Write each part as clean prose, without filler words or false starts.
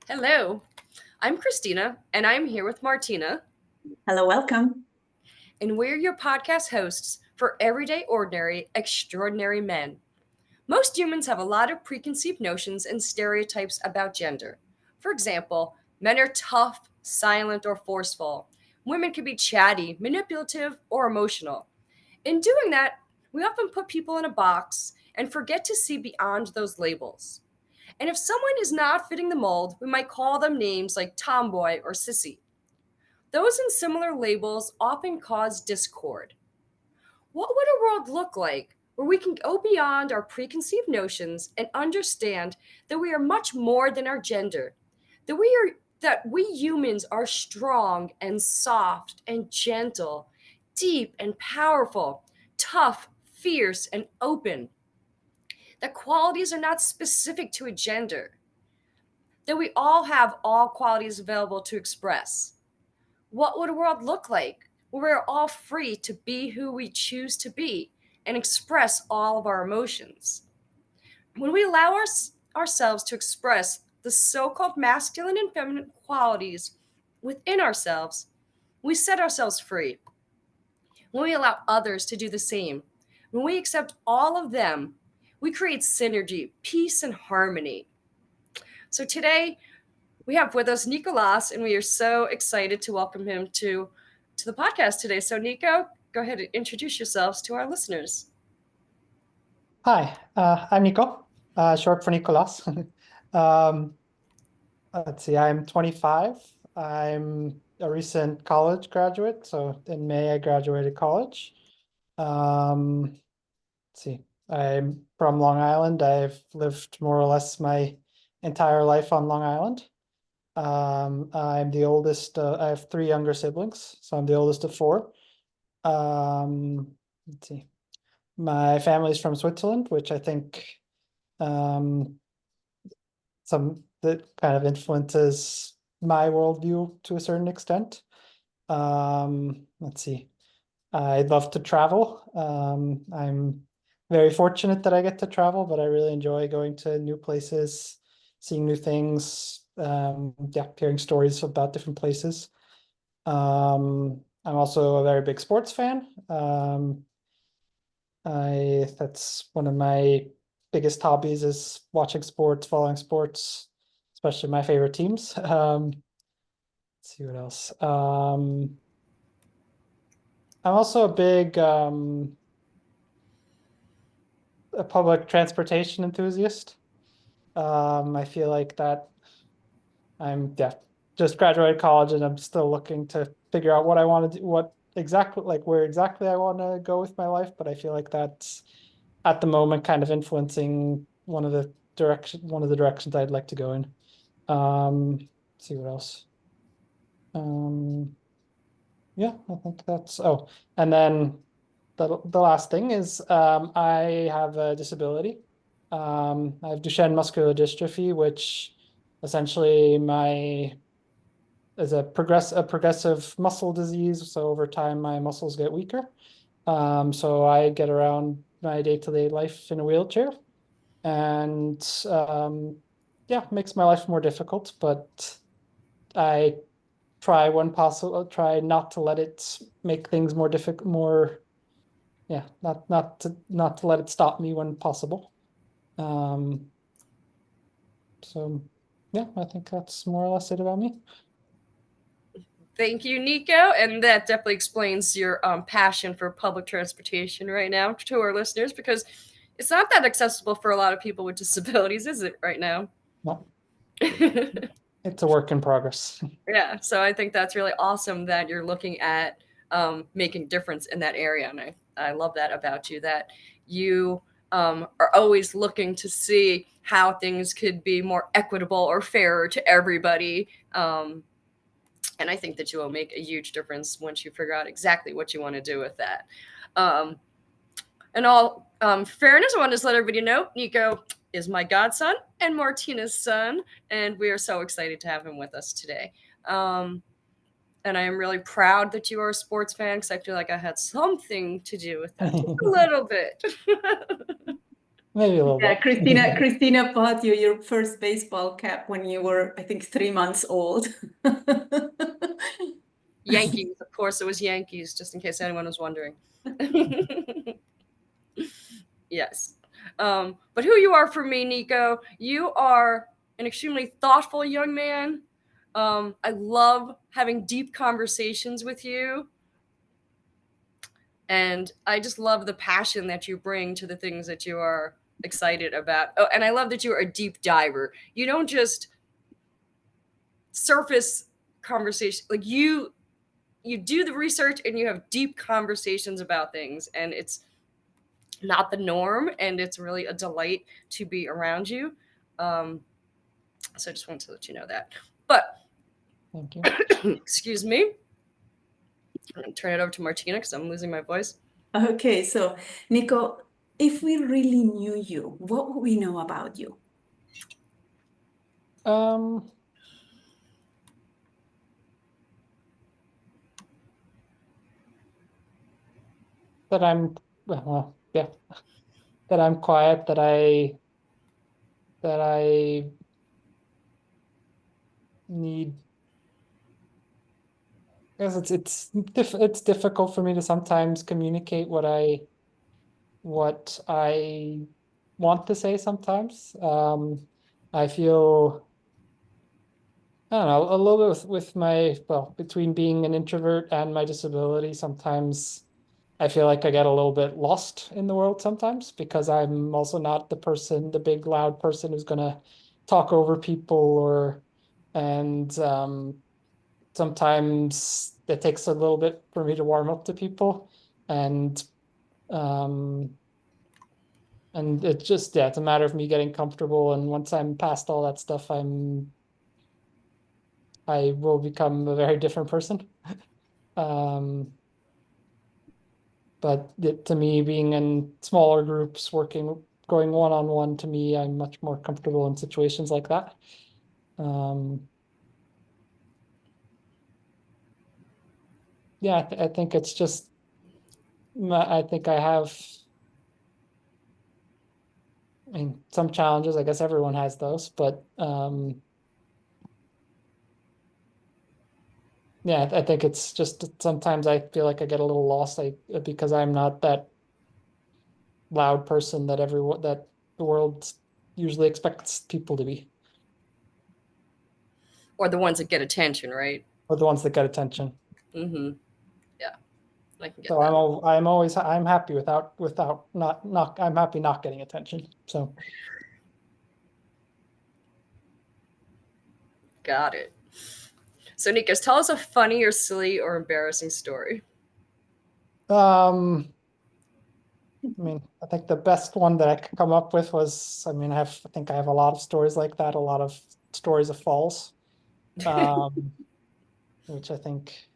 Hello, I'm Christina, and I'm here with Martina, Hello, welcome. and we're your podcast hosts for Everyday Ordinary Extraordinary Men. Most humans have a lot of preconceived notions and stereotypes about gender. For example, men are tough, silent, or forceful. Women can be chatty, manipulative, or emotional. In doing that, we often put people in a box and forget to see beyond those labels. And if someone is not fitting the mold, we might call them names like tomboy or sissy. Those and similar labels often cause discord. What would a world look like where we can go beyond our preconceived notions and understand that we are much more than our gender? That we humans are strong and soft and gentle, deep and powerful, tough, fierce and open. That qualities are not specific to a gender. That we all have all qualities available to express. What would a world look like where we're all free to be who we choose to be and express all of our emotions? When we allow ourselves to express the so called masculine and feminine qualities within ourselves, we set ourselves free. When we allow others to do the same, when we accept all of them, we create synergy, peace, and harmony. So today, we have with us Nicolas, and we are so excited to welcome him to the podcast today. So, Nico, go ahead and introduce yourselves to our listeners. Hi, I'm Nico, short for Nicolas. Um, let's see, I'm 25. I'm a recent college graduate, so in May I graduated college. Let's see, I'm from Long Island. I've lived more or less my entire life on Long Island. I'm the oldest. I have three younger siblings, so I'm the oldest of four. Let's see. My family's from Switzerland, which I think um, some that kind of influences my worldview to a certain extent. Let's see. I'd love to travel. I'm very fortunate that I get to travel, but I really enjoy going to new places, seeing new things, yeah, hearing stories about different places. I'm also a very big sports fan. I That's one of my biggest hobbies is watching sports, following sports, especially my favorite teams. Let's see what else. I'm also a public transportation enthusiast. I feel like that I'm yeah, just graduated college and I'm still looking to figure out what I want to do, what exactly like where exactly I want to go with my life. But I feel like that's at the moment kind of influencing one of the directions I'd like to go in. Let's see what else. Um, yeah, I think that's and then the last thing is I have a disability. I have Duchenne muscular dystrophy, which essentially my is a progressive muscle disease. So over time, my muscles get weaker. So I get around my day-to-day life in a wheelchair, and yeah, makes my life more difficult. But I try when possible, try not to let it make things more difficult, more yeah, not to let it stop me when possible. Um, so yeah, I think that's more or less it about me. Thank you, Nico. And that definitely explains your passion for public transportation right now to our listeners because it's not that accessible for a lot of people with disabilities, is it, right now? No, it's a work in progress. Yeah, so I think that's really awesome that you're looking at making difference in that area, and I love that about you that you are always looking to see how things could be more equitable or fairer to everybody. And I think that you will make a huge difference once you figure out exactly what you want to do with that. Um, in all fairness, I want to just let everybody know Nico is my godson and Martina's son, and we are so excited to have him with us today. Um, and I am really proud that you are a sports fan because I feel like I had something to do with that, just a little bit. maybe a little Yeah, bit. Christina bought you your first baseball cap when you were, I think, 3 months old. Yankees, of course, it was Yankees, just in case anyone was wondering. Yes. But who you are for me, Nico, you are an extremely thoughtful young man. I love having deep conversations with you. And I just love the passion that you bring to the things that you are excited about. Oh, and I love that you are a deep diver. You don't just surface conversation, like you do the research and you have deep conversations about things, and it's not the norm, and it's really a delight to be around you. um, so I just wanted to let you know that. But Thank you. excuse me, I'm gonna turn it over to Martina because I'm losing my voice. Okay, so Nico, if we really knew you, what would we know about you? Um, that I'm well, yeah, that I'm quiet, that I need. I guess it's difficult for me to sometimes communicate what I want to say sometimes. I feel, I don't know, a little bit with my, well, between being an introvert and my disability, sometimes I feel like I get a little bit lost in the world sometimes because I'm also not the big loud person who's gonna talk over people and sometimes it takes a little bit for me to warm up to people and um and it's just, yeah, it's a matter of me getting comfortable, and once I'm past all that stuff, I will become a very different person. Um, but to me, being in smaller groups, going one-on-one, to me, I'm much more comfortable in situations like that. Um, yeah, I think it's just, I think I have, I mean, some challenges. I guess everyone has those, but yeah, I think it's just sometimes I feel like I get a little lost, because I'm not that loud person that the world usually expects people to be, Or the ones that get attention, right? or the ones that get attention. Mm-hmm. Yeah, I can get So that. I'm happy without not I'm happy not getting attention. So Got it. So Nikos, tell us a funny or silly or embarrassing story. um I mean, I think the best one that I could come up with was, I mean, I think I have a lot of stories like that, a lot of stories of falls, um, which I think,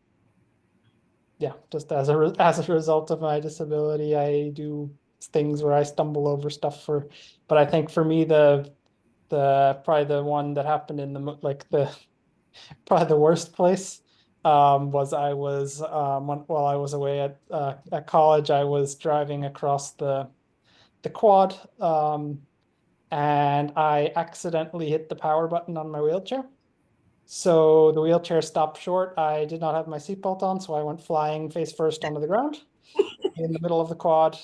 yeah, just as a result of my disability, I do things where I stumble over stuff but I think for me, the probably the one that happened in like the probably the worst place, was while I was away at college, I was driving across the quad, and I accidentally hit the power button on my wheelchair. So the wheelchair stopped short. I did not have my seatbelt on, so I went flying face first onto the ground in the middle of the quad.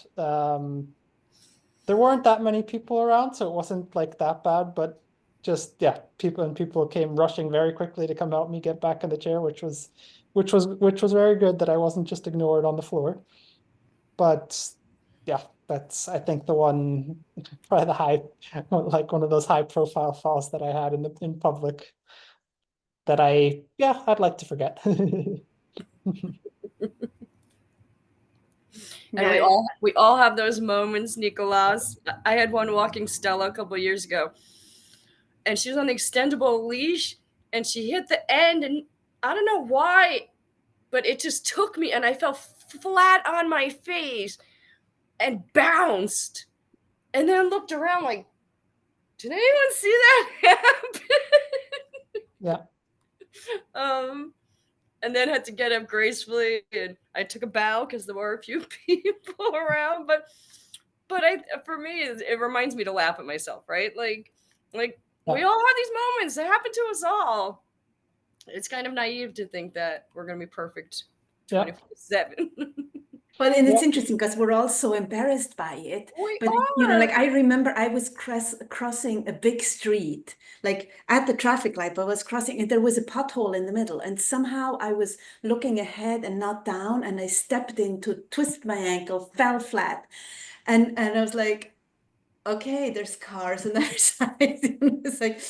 There weren't that many people around, so it wasn't like that bad, but just, yeah, people came rushing very quickly to come help me get back in the chair, which was very good that I wasn't just ignored on the floor. But yeah, that's, I think, the one, probably the high, like one of those high profile falls that I had in public that I'd like to forget. And Yeah, we all have those moments, Nicolas. I had one walking Stella a couple years ago, and she was on the extendable leash, and she hit the end, and I don't know why, but it just took me, and I fell flat on my face and bounced, and then looked around like, did anyone see that happen? Yeah. um, and then had to get up gracefully, and I took a bow because there were a few people around, but but for me, it reminds me to laugh at myself, right? Like Yeah. we all have these moments. They happen to us all. It's kind of naive to think that we're going to be perfect Yeah. 24/7. Well, and Yeah. it's interesting because we're all so embarrassed by it. We But, like are. I remember I was crossing a big street, like at the traffic light, but I was crossing and there was a pothole in the middle. And somehow I was looking ahead and not down. And I stepped in to twist my ankle, fell flat. And I was like, okay, there's cars on the other side. And it's like,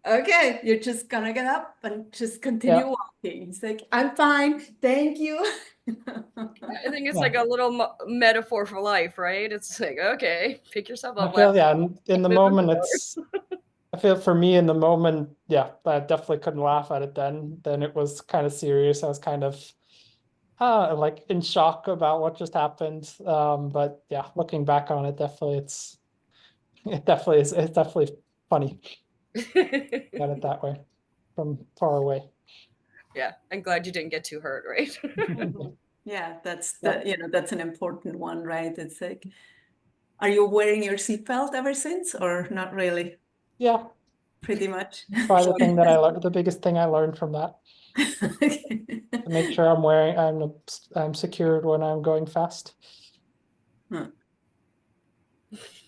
okay, you're just gonna get up and just continue Yeah. walking. It's like, I'm fine, thank you. I think it's Yeah. like a little metaphor for life, right? It's like, okay, pick yourself I up, laugh, feel, yeah, in the moving moment, forward. I feel for me in the moment, yeah, I definitely couldn't laugh at it then. Then it was kind of serious. I was kind of like in shock about what just happened. But yeah, looking back on it, definitely it's definitely funny. Got it that way from far away. Yeah, I'm glad you didn't get too hurt, right? Mhm. Yeah, that's Yeah. that's an important one, right? It's like, are you wearing your seatbelt ever since or not really? Yeah, Pretty much. probably the thing that I learned, the biggest thing I learned from that, to make sure I'm secured when I'm going fast. Huh.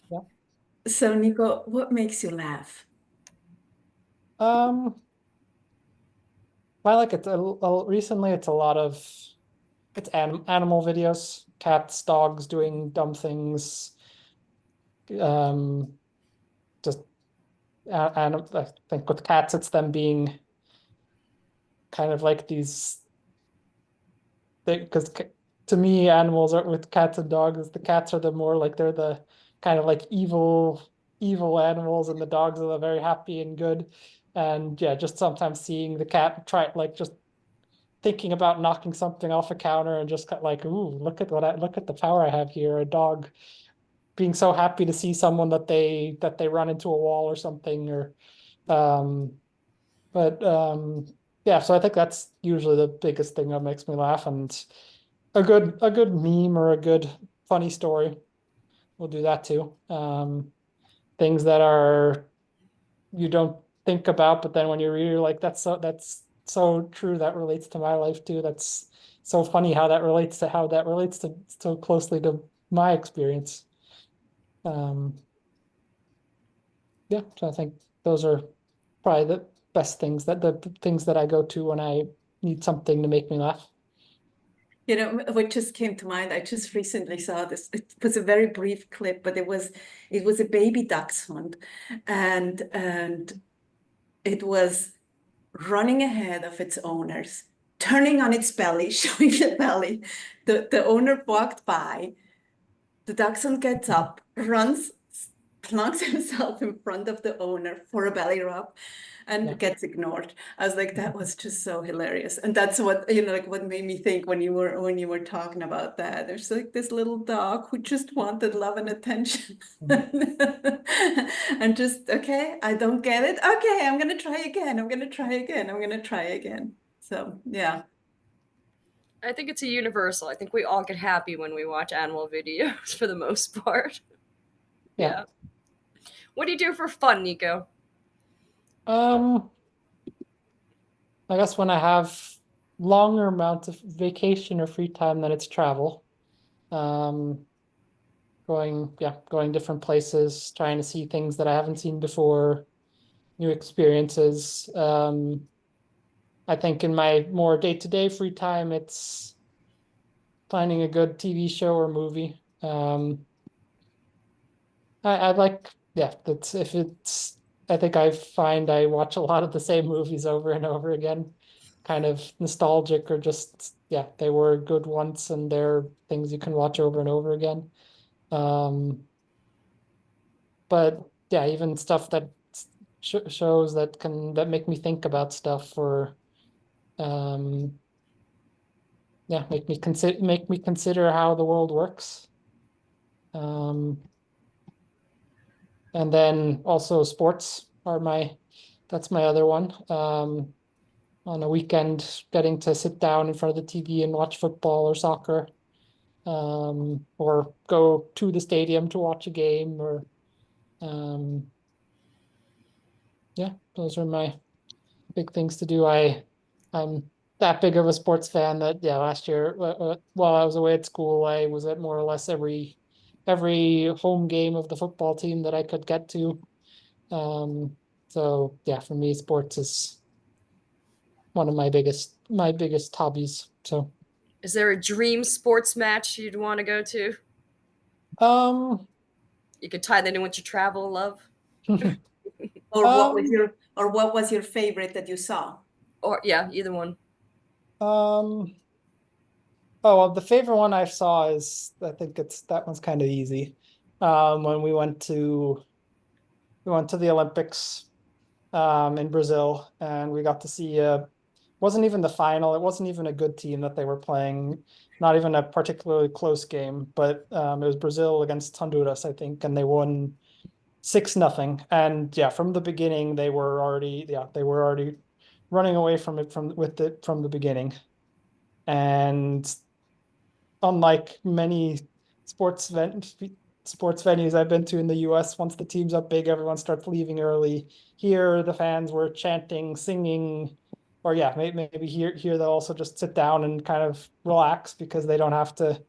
Yeah. So, Nico, what makes you laugh? Um, I like it. Recently, it's a lot of animal videos, cats, dogs doing dumb things. Um, just and I think with cats, it's them being kind of like these because to me, animals are with cats and dogs. The cats are the more like they're the kind of like evil animals, and the dogs are the very happy and good. And yeah, just sometimes seeing the cat try like just thinking about knocking something off a counter and just like, ooh, look at the power I have here. A dog being so happy to see someone that they run into a wall or something, or um but yeah, so I think that's usually the biggest thing that makes me laugh, and a good meme or a good funny story will do that too. Things that are you don't think about, but then when you read, you're like, that's so true. That relates to my life too. That's so funny how that relates to so closely to my experience. Um, yeah, so I think those are probably the best things the things that I go to when I need something to make me laugh. You know, what just came to mind, I just recently saw this. It was a very brief clip, but it was a baby dachshund, and it was running ahead of its owners, turning on its belly, showing the belly. The owner walked by. The dachshund gets up, runs, plunks himself in front of the owner for a belly rub, Yeah. and gets ignored. I was like, that was just so hilarious. And that's what, like what made me think when you were talking about that. There's like this little dog who just wanted love and attention. And just, okay, I don't get it. Okay, I'm gonna try again. I'm gonna try again. I'm gonna try again. So yeah. I think it's a universal. I think we all get happy when we watch animal videos for the most part. Yeah. Yeah. What do you do for fun, Nico? Um, I guess when I have longer amounts of vacation or free time, then it's travel. Um, going different places, trying to see things that I haven't seen before, new experiences. I think in my more day-to-day free time, it's finding a good TV show or movie. I like, yeah, that's if it's, I think I find I watch a lot of the same movies over and over again, kind of nostalgic or just, yeah, they were good once and they're things you can watch over and over again. Um, but yeah, even stuff that shows that make me think about stuff or, um, yeah, make me consider how the world works. Um, and then also sports are that's my other one. On a weekend, getting to sit down in front of the TV and watch football or soccer. or go to the stadium to watch a game, or yeah, those are my big things to do. I'm that big of a sports fan that yeah, last year while I was away at school, I was at more or less every home game of the football team that I could get to. So yeah, for me, sports is one of my biggest hobbies. So Is there a dream sports match you'd want to go to? um You could tie that in with your travel love. um Or what was your favorite that you saw? Or yeah, either one. um oh well, the favorite one I saw is I think it's that one's kind of easy. When we went to the Olympics in Brazil, and we got to see wasn't even the final. It wasn't even a good team that they were playing, not even a particularly close game, but it was Brazil against Honduras, I think, and they won 6-0. And yeah, from the beginning they were already running away from it from the beginning. And unlike many sports event, sports venues I've been to in the US, once the team's up big, everyone starts leaving early. Here, the fans were chanting, singing, or yeah, maybe here they'll also just sit down and kind of relax because they don't have to.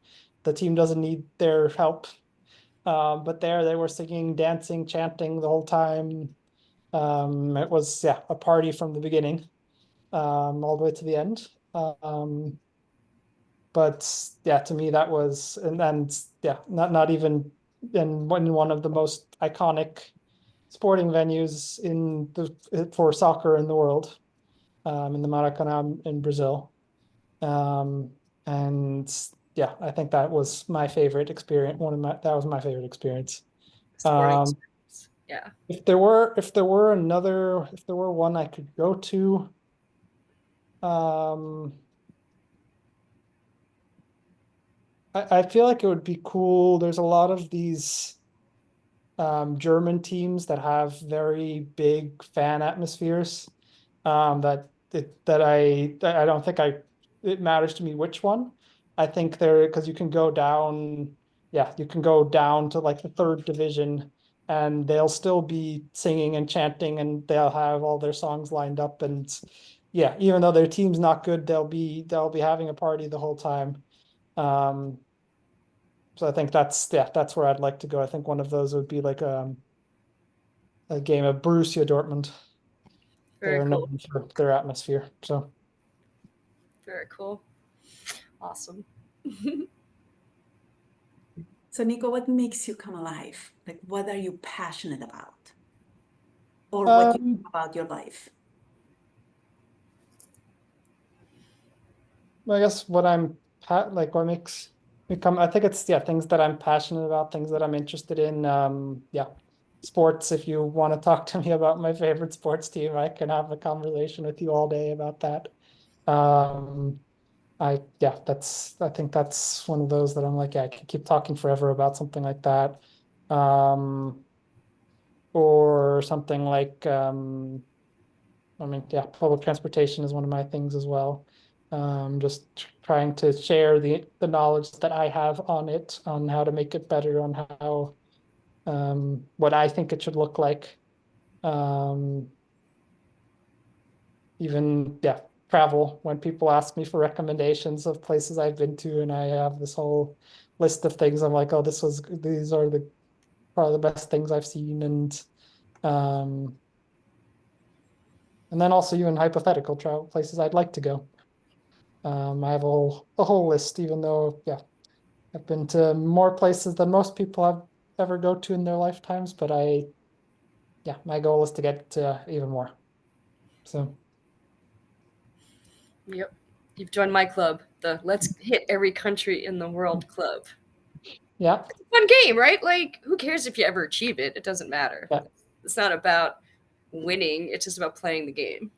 The team doesn't need their help. But there they were singing, dancing, chanting the whole time. It was yeah a party from the beginning, all the way to the end. But yeah, to me that was and yeah, not even in one of the most iconic sporting venues for soccer in the world, in the Maracanã in Brazil. Um, and yeah, I think that was my favorite experience. That was my favorite experience. Sporting Um, experience. Yeah. if there were one I could go to, um, I feel like it would be cool. There's a lot of these German teams that have very big fan atmospheres. That I don't think it matters to me which one. I think there because you can go down to like the third division, and they'll still be singing and chanting, and they'll have all their songs lined up, and yeah, even though their team's not good, they'll be having a party the whole time. Um, so I think that's where I'd like to go. I think one of those would be like a game of Borussia Dortmund. Very They're cool. known for their atmosphere. So Very cool. Awesome. So, Nico, what makes you come alive? Like, what are you passionate about? Or what you um think about your life? I guess what makes me come I think it's yeah, things that I'm passionate about, things that I'm interested in. Yeah. Sports, if you want to talk to me about my favorite sports team, I can have a conversation with you all day about that. Um I think that's one of those that I'm like, yeah, I could keep talking forever about something like that. Um, or something like, I mean, yeah, public transportation is one of my things as well. Just trying to share the knowledge that I have on it, on how to make it better, on how what I think it should look like. Um, Even yeah, travel when people ask me for recommendations of places I've been to, and I have this whole list of things. I'm like, oh, these are probably the best things I've seen, um, and then also even hypothetical travel places I'd like to go. I have a whole list, even though yeah, I've been to more places than most people have ever go to in their lifetimes. But yeah, my goal is to get to even more. So Yep. You've joined my club, the Let's Hit Every Country in the World Club. yeah, Fun game, right? Like, who cares if you ever achieve it? It doesn't matter. yeah, It's not about winning, it's just about playing the game.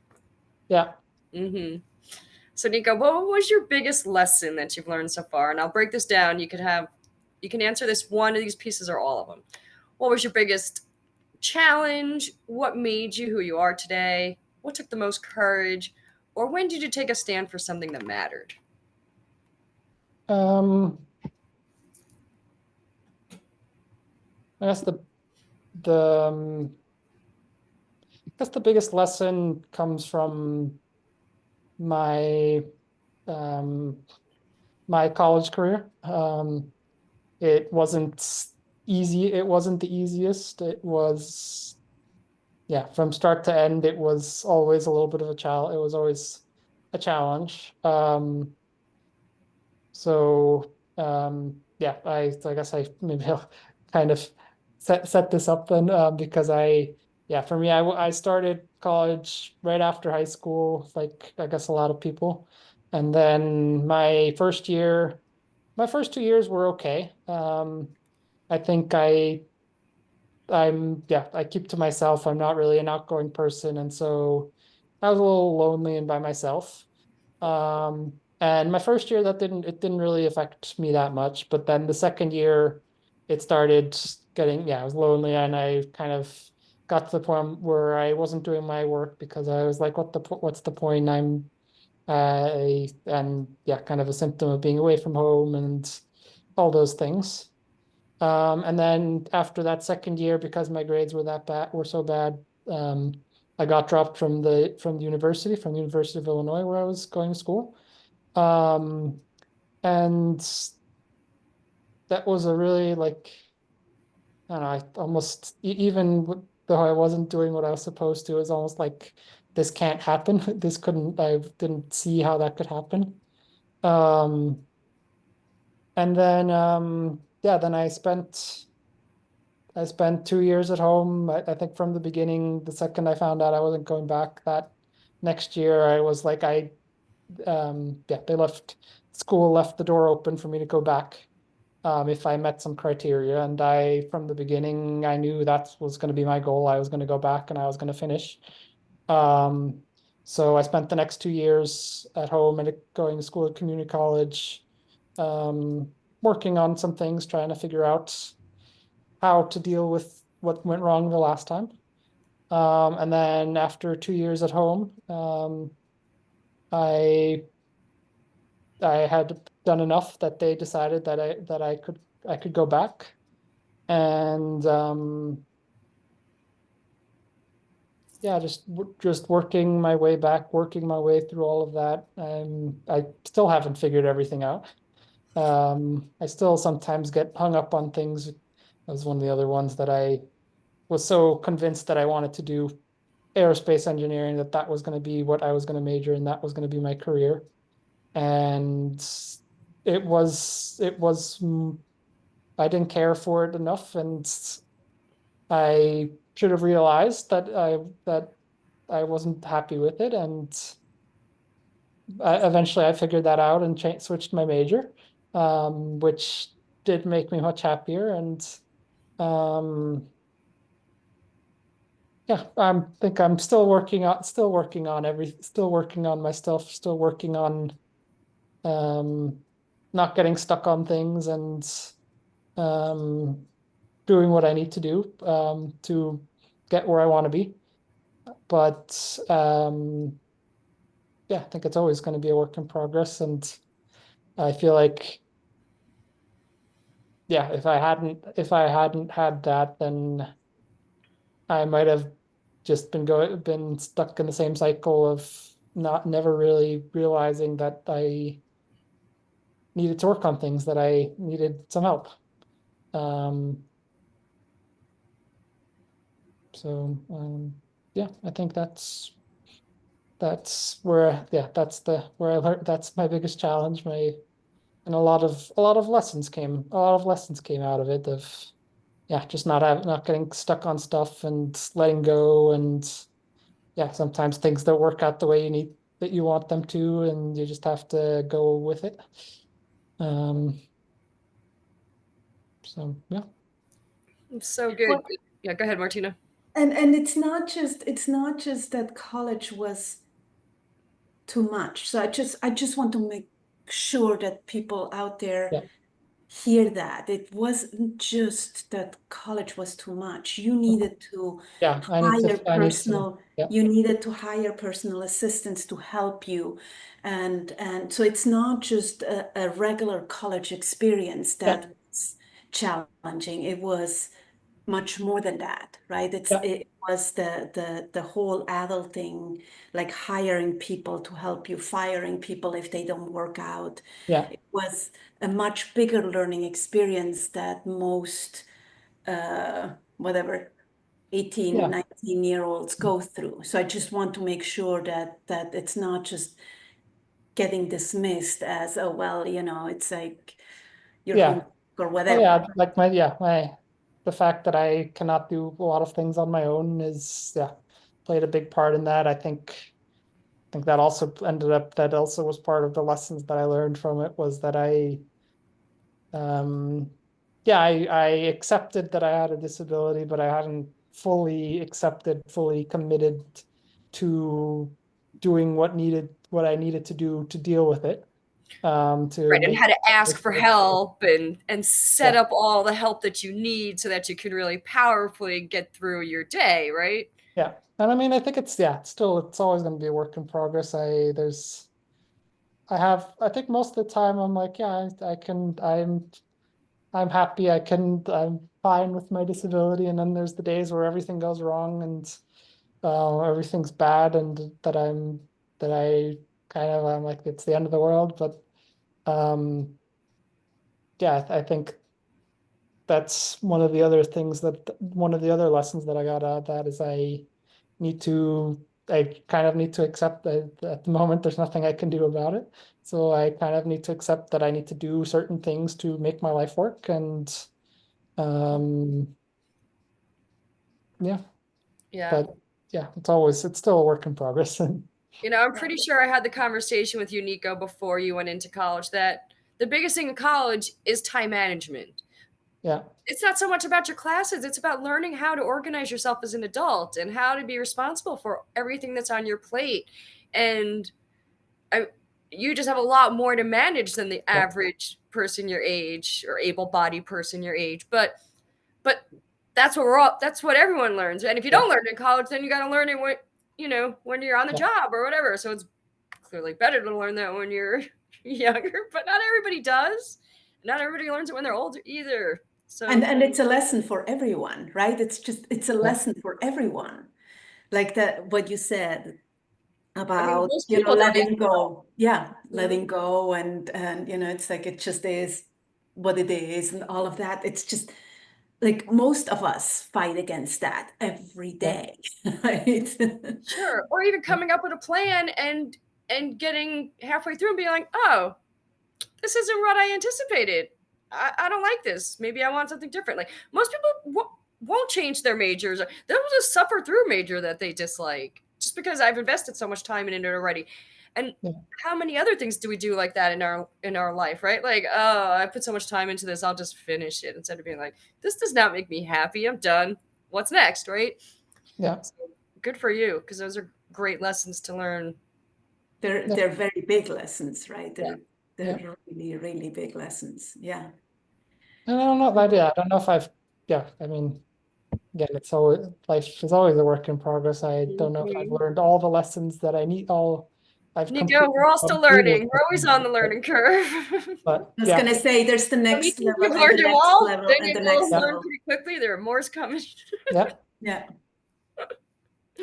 yeah. Hmm. So, Nico, what was your biggest lesson that you've learned so far? And I'll break this down. You can answer this one of these pieces or all of them. What was your biggest challenge? What made you who you are today? What took the most courage? Or when did you take a stand for something that mattered? Um, I guess the I guess the biggest lesson comes from my um, my college career. It wasn't easy. It wasn't the easiest. It was, yeah, from start to end, it was always a little bit of a challenge. It was always a challenge. Yeah, I guess I maybe I'll kind of set this up then, because yeah, for me, I started college right after high school, like I guess a lot of people. And then my first 2 years were okay. I think yeah, I keep to myself. I'm not really an outgoing person. And so I was a little lonely and by myself. And my first year it didn't really affect me that much. But then the second year it started getting, yeah, I was lonely and I kind of got to the point where I wasn't doing my work because I was like, what's the point? And yeah, kind of a symptom of being away from home and all those things. And then after that second year, because my grades were so bad, I got dropped from the University of Illinois where I was going to school. Um, and that was a really like, I don't know, I almost though I wasn't doing what I was supposed to, it was almost like this can't happen. I didn't see how that could happen. Um, and then yeah, then I spent 2 years at home. I think from the beginning, the second I found out I wasn't going back that next year, I was like, yeah, school left the door open for me to go back, if I met some criteria. And from the beginning, I knew that was going to be my goal. I was going to go back and I was going to finish. Um, so I spent the next 2 years at home and going to school at community college, working on some things, trying to figure out how to deal with what went wrong the last time. And then after 2 years at home, I I had done enough that they decided that I could go back. And yeah, just working my way back, working my way through all of that. I still haven't figured everything out. I still sometimes get hung up on things. That was one of the other ones that I was so convinced that I wanted to do aerospace engineering, that was going to be what I was going to major in, that was going to be my career. And I didn't care for it enough, and I should have realized that I wasn't happy with it. And eventually I figured that out and switched my major, which did make me much happier. And um, yeah, I think I'm still working on my stuff, still working on um, not getting stuck on things, and um, doing what I need to do to get where I want to be. But yeah, I think it's always going to be a work in progress. And I feel like, yeah, if I hadn't had that, then I might have just been stuck in the same cycle of not never really realizing that I needed to work on things, that I needed some help. Um, yeah, I think that's where, yeah, where I learned, that's my biggest challenge. And a lot of lessons came out of it, of, yeah, just not getting stuck on stuff and letting go. And yeah, sometimes things don't work out the way that you want them to, and you just have to go with it. Um, so yeah. So good. Well, Yeah, go ahead, Martina. and it's not just that college was too much. So I just want to make sure that people out there Yeah. hear that it wasn't just that college was too much. Yeah, yeah, You needed to hire personal assistants to help you. And so it's not just a regular college experience yeah, that was challenging. It was much more than that, right? It was the whole adulting, like hiring people to help you, firing people if they don't work out. Yeah. It was a much bigger learning experience that most whatever 18, Yeah. 19-year-olds go through. So I just want to make sure that it's not just getting dismissed as, oh, well, it's like you're Yeah. home or Oh whatever. yeah, like the fact that I cannot do a lot of things on my own is played a big part in that. I think that also was part of the lessons that I learned from it, was that um I accepted that I had a disability, but I hadn't fully committed to doing what I needed to do to deal with it. To Right, and make how to ask make for sure- help and set yeah. up all the help that you need so that you can really powerfully get through your day, right? Yeah. And I mean, I think it's always going to be a work in progress. I think most of the time I'm like, yeah, I'm happy. I'm fine with my disability. And then there's the days where everything goes wrong and everything's bad, and that I'm like, it's the end of the world. But um, yeah, I think that's one of the other lessons that I got out of that is I kind of need to accept that at the moment there's nothing I can do about it. So I kind of need to accept that I need to do certain things to make my life work. And um, yeah, Yeah. but yeah, it's still a work in progress. And I'm pretty sure I had the conversation with you, Nico, before you went into college that the biggest thing in college is time management. yeah, It's not so much about your classes, it's about learning how to organize yourself as an adult and how to be responsible for everything that's on your plate. And I, you just have a lot more to manage than the yeah, average person your age or able-bodied person your age. But that's what everyone learns. And if you yeah, don't learn it in college, then you got to learn it when you're on the yeah, job or whatever. So it's clearly better to learn that when you're younger, but not everybody does. Not everybody learns it when they're older either. So And it's a lesson for everyone, right? It's a yeah, lesson for everyone. Like that, what you said I mean, about, most people don't get letting go. Yeah, Mhm. letting go and it's like it just is what it is and all of that. It's just like most of us fight against that every yeah, day, right? Sure, or even coming up with a plan and getting halfway through and being like, oh, this isn't what I anticipated. I don't like this. Maybe I want something different. Like most people won't change their majors. They'll just suffer through a major that they dislike just because I've invested so much time in it already. And yeah, how many other things do we do like that in our life, right? Like, oh, I put so much time into this, I'll just finish it instead of being like, this does not make me happy. I'm done. What's next, right? yeah, So good for you because those are great lessons to learn. They're yeah, they're very big lessons, right? Yeah. yeah. They're really, really big lessons. Yeah. And I don't know if I do. I don't know if I've. Yeah, I mean, again, life is always a work in progress. I don't know if I've Mhm. learned all the lessons that I need. I've Nico, completely we're all still gone through those learning. We're always lessons, on the learning curve. but I was yeah, gonna say there's the When you next think level you've and the learned them next all, level then and you the will next yeah, learn level. pretty quickly. There are more coming. yeah, Yeah.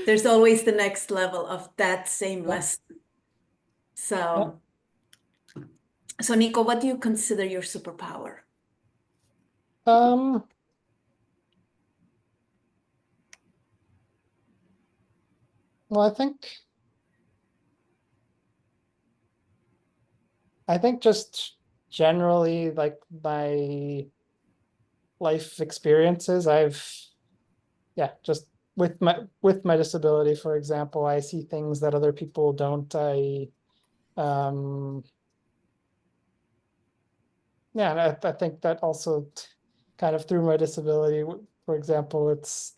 There's always the next level of that same yeah, lesson. yeah. So Nico, what do you consider your superpower? Um, well, I think just generally like my life experiences, just with my disability, for example, I see things that other people don't. Um, Yeah, and I think that also kind of through my disability, for example, it's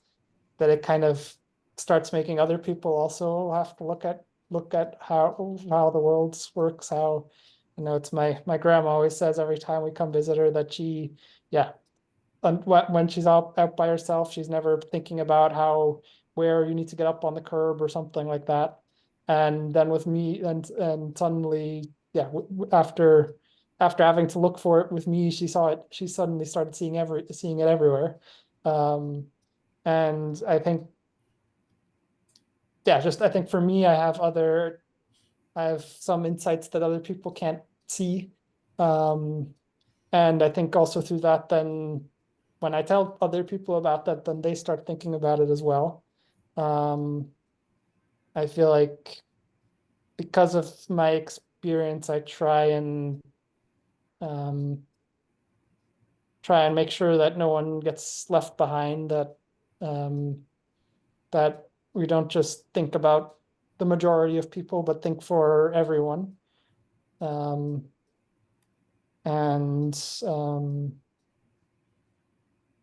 that it kind of starts making other people also have to look at how the world works, how, it's my grandma always says every time we come visit her that yeah, and when she's out by herself, she's never thinking about where you need to get up on the curb or something like that. And then with me, and suddenly, yeah, after having to look for it with me, she suddenly started seeing it everywhere. And I think, yeah, just I think for me, I have some insights that other people can't see. And I think also through that, then when I tell other people about that, then they start thinking about it as well. I feel like because of my experience, I um, try and make sure that no one gets left behind, um, that we don't just think about the majority of people, but think for everyone. Um, and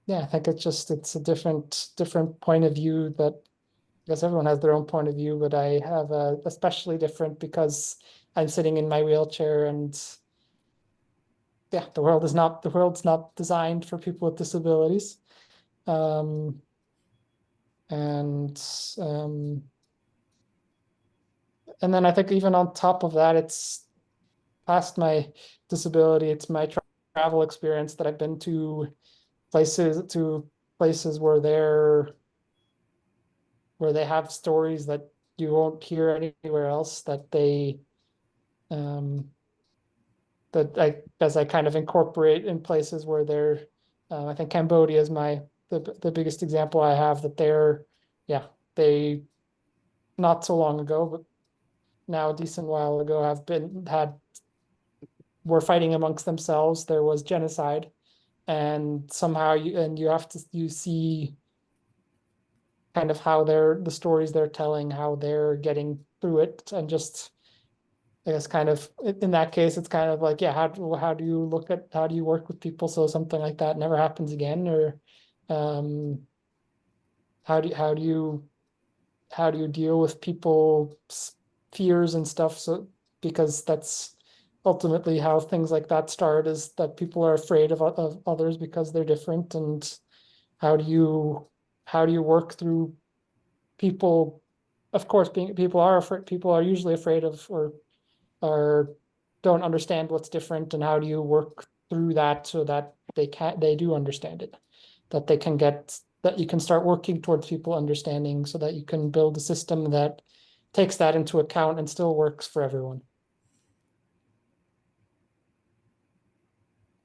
yeah, I think it's a different point of view that I guess everyone has their own point of view, but I have a especially different because I'm sitting in my wheelchair and yeah, the world's not designed for people with disabilities. Um, and um, and then I think even on top of that, it's past my disability, it's my travel experience that I've been to places where they have stories that you won't hear anywhere else um, that I as I kind of incorporate in places where I think Cambodia is the biggest example I have that yeah, they not so long ago, but now a decent while ago were fighting amongst themselves. There was genocide, and somehow you see kind of how the stories they're telling, how they're getting through it, and just I guess kind of in that case, it's kind of like, yeah, how do you work with people so something like that never happens again, or um, how do how do you how do you deal with people's fears and stuff? So because that's ultimately how things like that start, is that people are afraid of others because they're different, and how do you how do you work through people? Of course, people are usually afraid of or don't understand what's different, and how do you work through that so that they do understand it, that you can start working towards people understanding so that you can build a system that takes that into account and still works for everyone.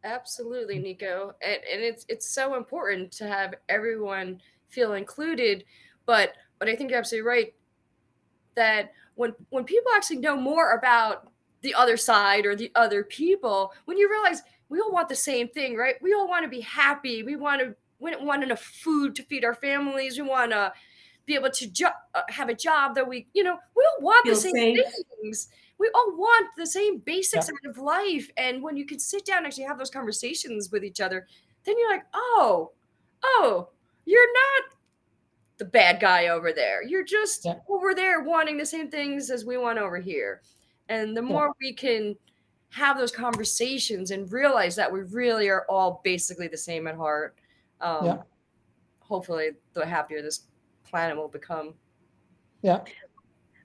Absolutely, Nico. And it's so important to have everyone feel included. But I think you're absolutely right that when people actually know more about the other side or the other people, when you realize we all want the same thing, right? We all want to be happy. We want enough food to feed our families. We want to be able to have a job that we all want the Feel same safe. things. We all want the same Yeah, basics out of life. And when you can sit down and actually have those conversations with each other, then you're like, oh, you're not the bad guy over there. You're just yeah, over there wanting the same things as we want over here. And the yeah, more we can have those conversations and realize that we really are all basically the same at heart, um, yeah, hopefully, the happier this planet will become. yeah,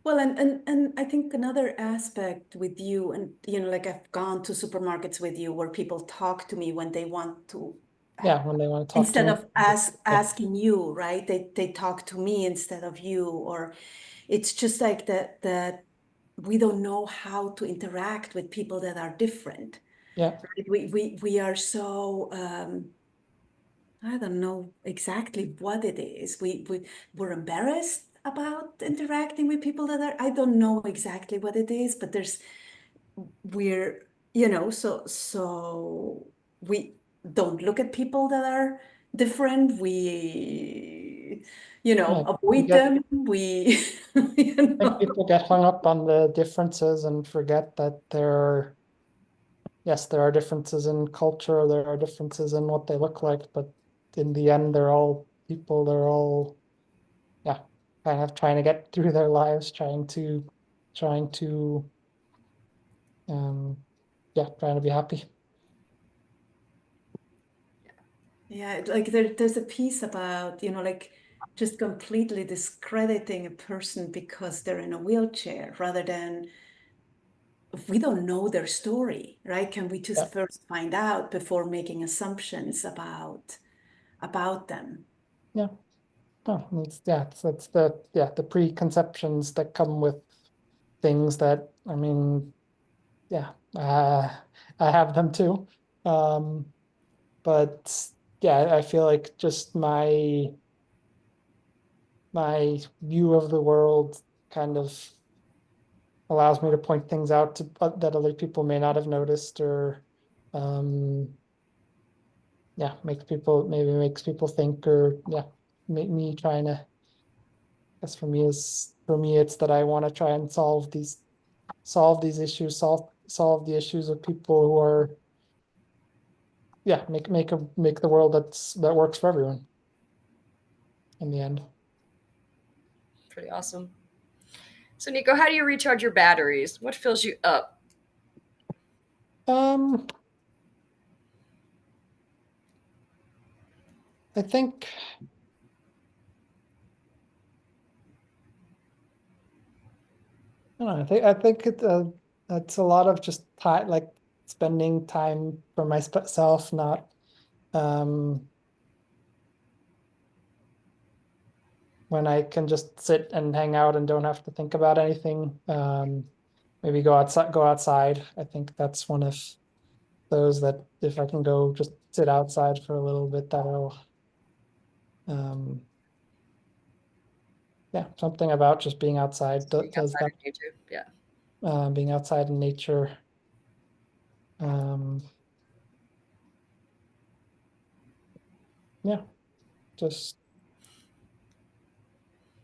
Well, and I think another aspect with you, and like I've gone to supermarkets with you where people talk to me when they want to, yeah, when they want to talk to instead me. of Yeah, asking you, right? They talk to me instead of you, or it's just like that we don't know how to interact with people that are different. yeah, Right? We are so I don't know exactly what it is. We're embarrassed about interacting with people that are, I don't know exactly what it is, but we're, so we don't look at people that are different. We, yeah. You avoid get them. We, you I think know. people get hung up on the differences and forget that yes, there are differences in culture, there are differences in what they look like, but in the end, they're all people, yeah, kind of trying to get through their lives, trying to, um, yeah, trying to be happy. Yeah, like there's a piece about, like just completely discrediting a person because they're in a wheelchair rather than if we don't know their story, right? Can we Yeah, just first find out before making assumptions about them? Yeah. Oh, that's the preconceptions that come with things that, I mean, yeah, I have them too. But yeah, I feel like just my view of the world kind of allows me to point things out to that other people may not have noticed, or yeah, makes people think, or yeah, make me trying to, guess for me it's that I want to try and solve these issues, solve the issues of people who are, yeah, make the world that works for everyone in the end. Pretty awesome. So, Nico, how do you recharge your batteries? What fills you up? Um, I think I don't know, I think it's a lot of just time, like spending time for myself, not um when I can just sit and hang out and don't have to think about anything. Maybe go outside. I think that's one of those that if I can go just sit outside for a little bit, that'll um yeah, something about just being outside Just being does outside that. of nature. Yeah. Being outside in nature. Um, yeah, just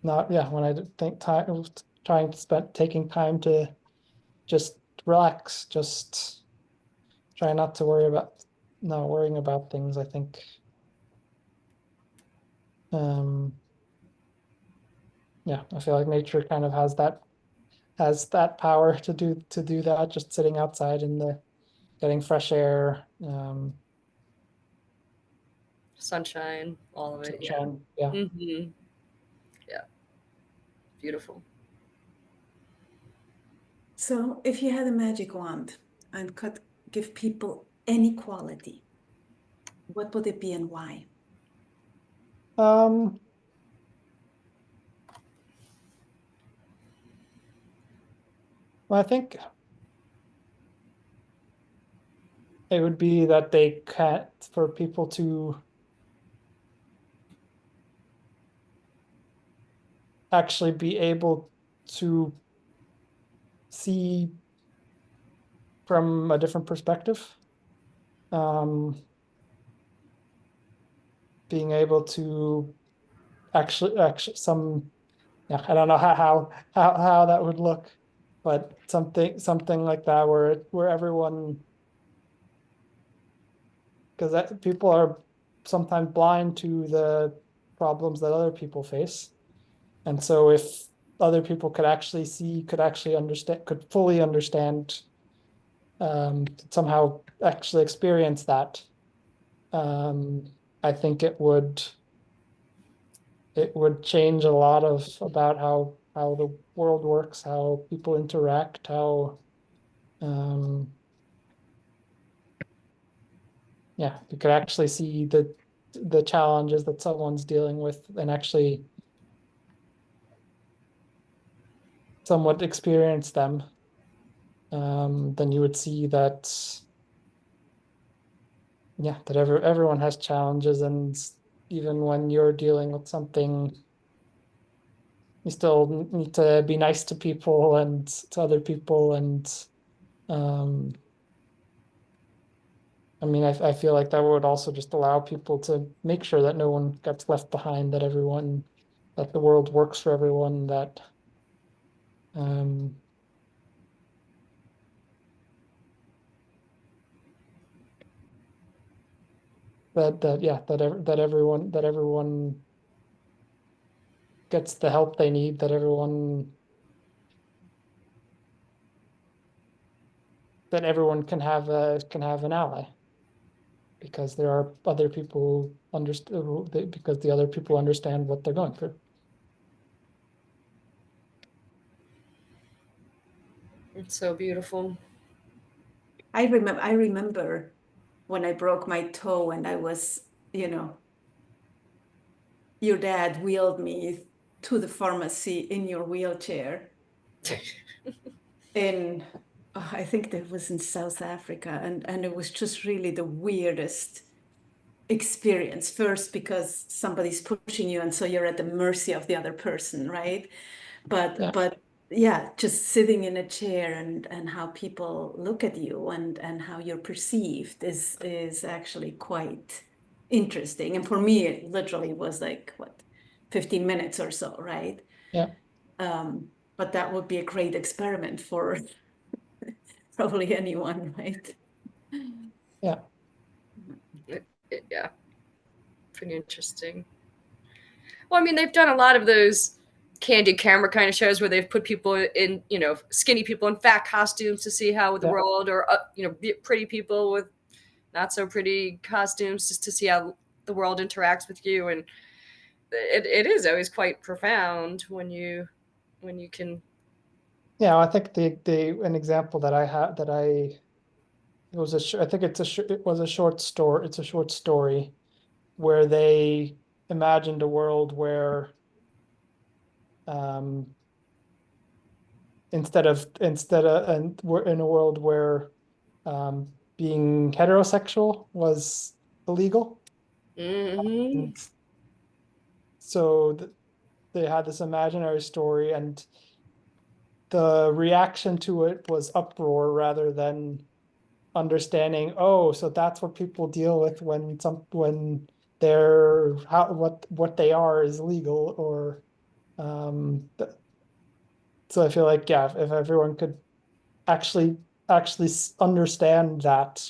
not, yeah, when I think time, trying to spend taking time to just relax, just try not to not worrying about things, I think. Um, yeah, I feel like nature kind of has that power to do that, just sitting outside in the getting fresh air, Sunshine, all of it. Yeah. sunshine. Yeah. Mm-hmm. Yeah. Beautiful. So if you had a magic wand and could give people any quality, what would it be and why? Um, well, I think it would be that they can't, for people to actually be able to see from a different perspective. Um, Being able to actually yeah, I don't know how that would look, but something like that where everyone, because people are sometimes blind to the problems that other people face. And so if other people could actually see, could actually understand, could fully understand, somehow actually experience that, um, I think it would change a lot of about how the world works, how people interact, how yeah, you could actually see the challenges that someone's dealing with and actually somewhat experience them, then you would see that yeah, that everyone has challenges, and even when you're dealing with something, you still need to be nice to people and to other people. And um, I mean, I feel like that would also just allow people to make sure that no one gets left behind, that the world works for everyone, um, yeah, that everyone gets the help they need, that everyone can have an ally, because there are other people who understand, because the other people understand what they're going through. It's so beautiful. I remember when I broke my toe and I was, your dad wheeled me to the pharmacy in your wheelchair in, I think that was in South Africa, and it was just really the weirdest experience. First, because somebody's pushing you, and so you're at the mercy of the other person, right? But yeah, just sitting in a chair and how people look at you and how you're perceived is actually quite interesting. And for me, it literally was like what, 15 minutes or so, right? Yeah. But that would be a great experiment for probably anyone, right? Yeah. Yeah, pretty interesting. Well, I mean, they've done a lot of those candid camera kind of shows where they've put people in, skinny people in fat costumes to see how the Yeah. world, or pretty people with not so pretty costumes, just to see how the world interacts with you. And it is always quite profound when you can. Yeah, I think an example that I had that I it was I think it was a short story. It's a short story where they imagined a world where um, and we're in a world where being heterosexual was illegal. Mm-hmm. And so they had this imaginary story, and the reaction to it was uproar rather than understanding, oh, so that's what people deal with when they're what they are is legal, or so I feel like, yeah, if everyone could actually understand that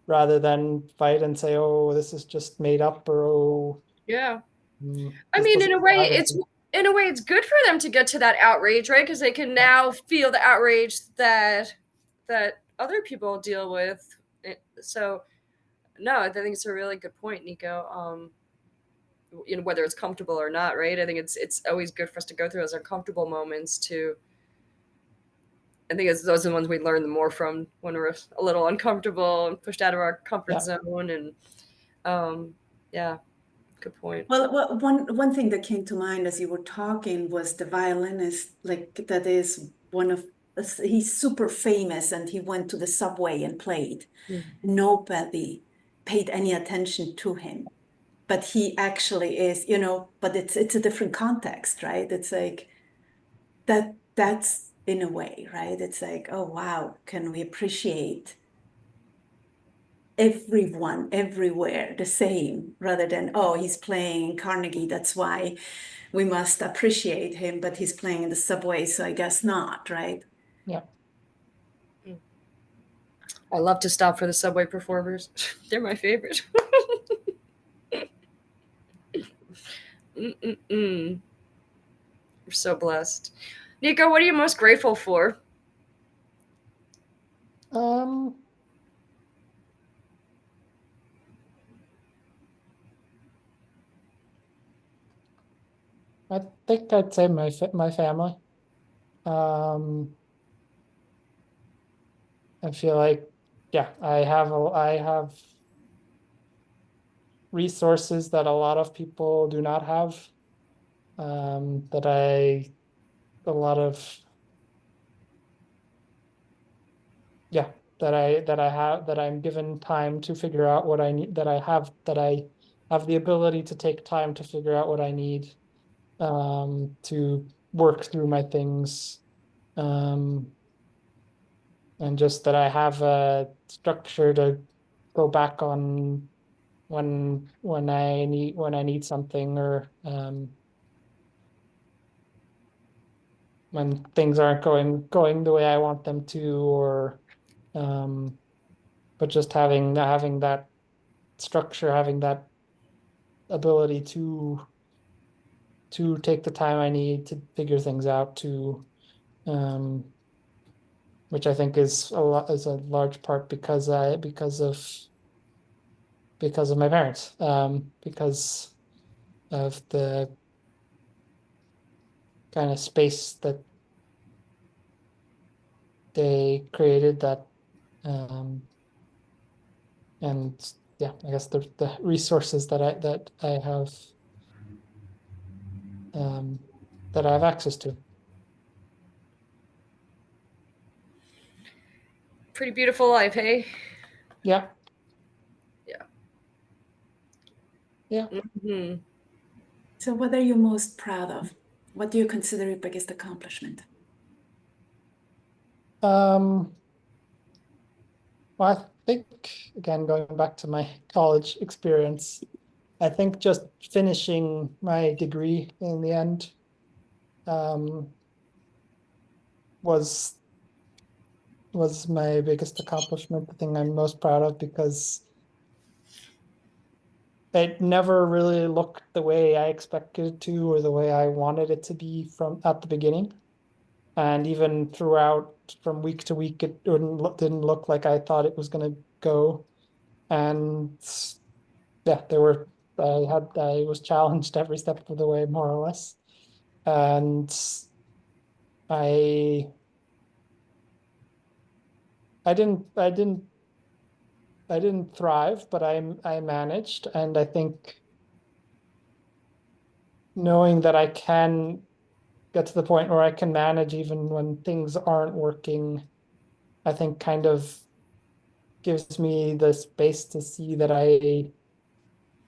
rather than fight and say, oh, this is just made up, or oh, Yeah. I this mean, doesn't happen. in a way it's good for them to get to that outrage, right? Because they can now feel the outrage that other people deal with. So no, I think it's a really good point, Nico. Whether it's comfortable or not, right? I think it's always good for us to go through those uncomfortable moments to. I think those are the ones we learn the more from, when we're a little uncomfortable and pushed out of our comfort Yeah. zone. And yeah, good point. Well, one thing that came to mind as you were talking was the violinist, like that is one of, he's super famous and he went to the subway and played. Nobody paid any attention to him, but he actually is, but it's a different context, right? It's like that's in a way, right? It's like, oh wow, can we appreciate everyone everywhere the same, rather than, oh, he's playing in Carnegie, that's why we must appreciate him, but he's playing in the subway, so I guess not, right? Yeah. I love to stop for the subway performers. They're my favorite. Mm-mm-mm. We're so blessed. Nico, what are you most grateful for? Um, I think I'd say my family. Um, I feel like, yeah, I have resources that a lot of people do not have. That a lot of, yeah, that I'm given time to figure out what I need, that I have the ability to take time to figure out what I need, to work through my things. Um, and just that I have a structure to go back on when I need something, or when things aren't going the way I want them to, or um, but just having that structure, having that ability to take the time I need to figure things out, to um, which I think is a large part because of my parents, because of the kind of space that they created, that um, and yeah, I guess the resources that I have that I have access to. Pretty beautiful life, hey? Yeah. Yeah. Yeah. Mm-hmm. So what are you most proud of? What do you consider your biggest accomplishment? Well, I think, again, going back to my college experience, I think just finishing my degree in the end was was my biggest accomplishment, the thing I'm most proud of, because it never really looked the way I expected it to or the way I wanted it to be from at the beginning. And even throughout, from week to week, it didn't look like I thought it was going to go. And yeah, I was challenged every step of the way, more or less. And I I didn't I didn't I didn't thrive, but I managed. And I think knowing that I can get to the point where I can manage even when things aren't working, I think kind of gives me the space to see that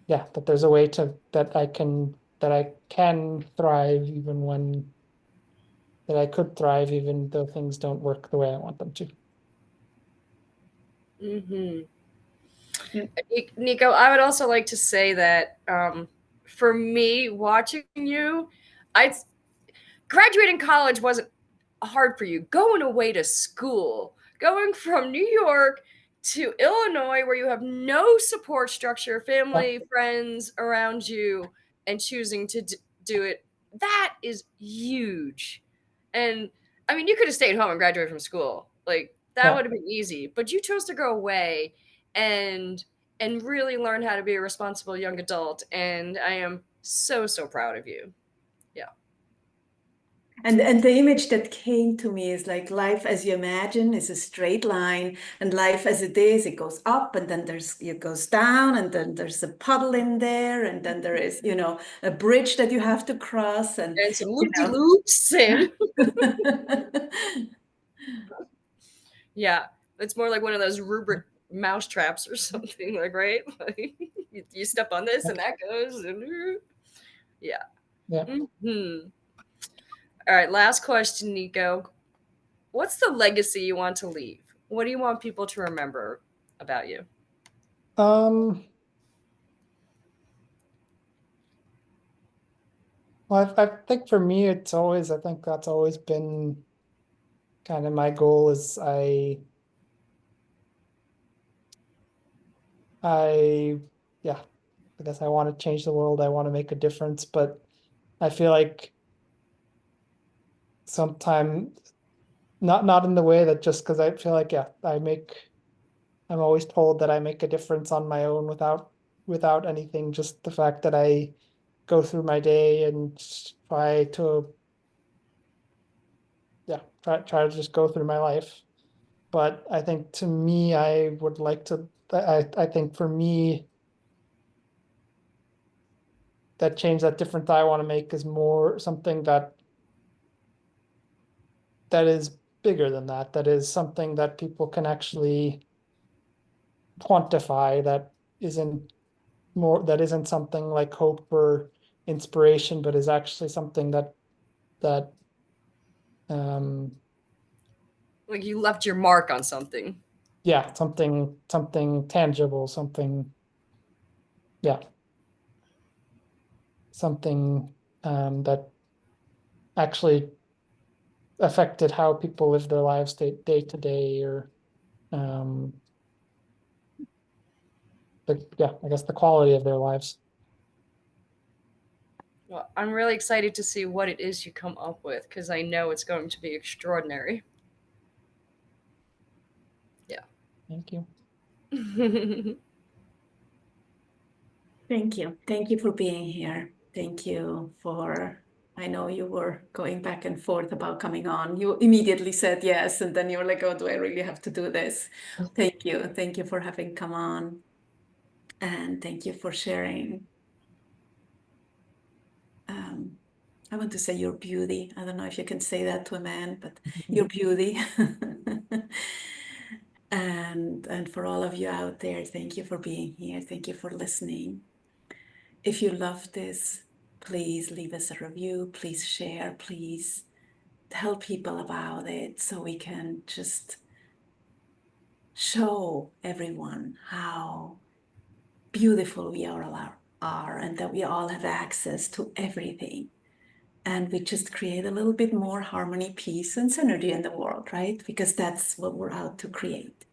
that there's a way to that I can thrive even when that I could thrive even though things don't work the way I want them to. Mm-hmm. Yeah. Nico, I would also like to say that for me, watching you, I graduating college wasn't hard for you. Going away to school, going from New York to Illinois, where you have no support structure, Yeah, family, friends around you, and choosing to do it, that is huge. And I mean, you could have stayed home and graduated from school. Like that yeah, would have been easy, but you chose to go away and really learn how to be a responsible young adult. And I am so proud of you. Yeah. And the image that came to me is like life as you imagine is a straight line, and life as it is, it goes up, and then it goes down, and then there's a puddle in there, and then there is, a bridge that you have to cross, and And some you loop de know. loops and yeah, it's more like one of those rubric mouse traps or something, like right? Like, you step on this and that goes, and yeah. yeah. Hmm. All right, last question, Nico. What's the legacy you want to leave? What do you want people to remember about you? Um, well, I think for me, I think that's always been kind of my goal is I, yeah, I guess I want to change the world. I want to make a difference, but I feel like sometimes not in the way that just because I feel like, yeah, I'm always told that I make a difference on my own without anything, just the fact that I go through my day and try to, yeah, try to just go through my life. But I think to me, I would like to, I think for me, that change, that difference I want to make is more something that is bigger than that. That is something that people can actually quantify, that isn't something like hope or inspiration, but is actually something that um Like you left your mark on something. yeah, something tangible, yeah, something that actually affected how people live their lives day to day, or um yeah, I guess the quality of their lives. Well, I'm really excited to see what it is you come up with because I know it's going to be extraordinary. Yeah. Thank you. Thank you. Thank you for being here. Thank you for, I know you were going back and forth about coming on. You immediately said yes, and then you were like, oh, do I really have to do this? Thank you. Thank you for having come on. And thank you for sharing I want to say your beauty. I don't know if you can say that to a man, but your beauty. And for all of you out there, thank you for being here. Thank you for listening. If you love this, please leave us a review. Please share. Please tell people about it so we can just show everyone how beautiful we all are and that we all have access to everything. And we just create a little bit more harmony, peace, and synergy in the world, right? Because that's what we're out to create.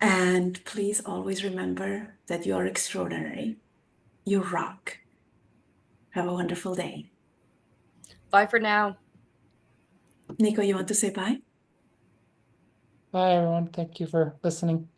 And please always remember that you are extraordinary. You rock. Have a wonderful day. Bye for now. Nico, you want to say bye? Bye, everyone. Thank you for listening.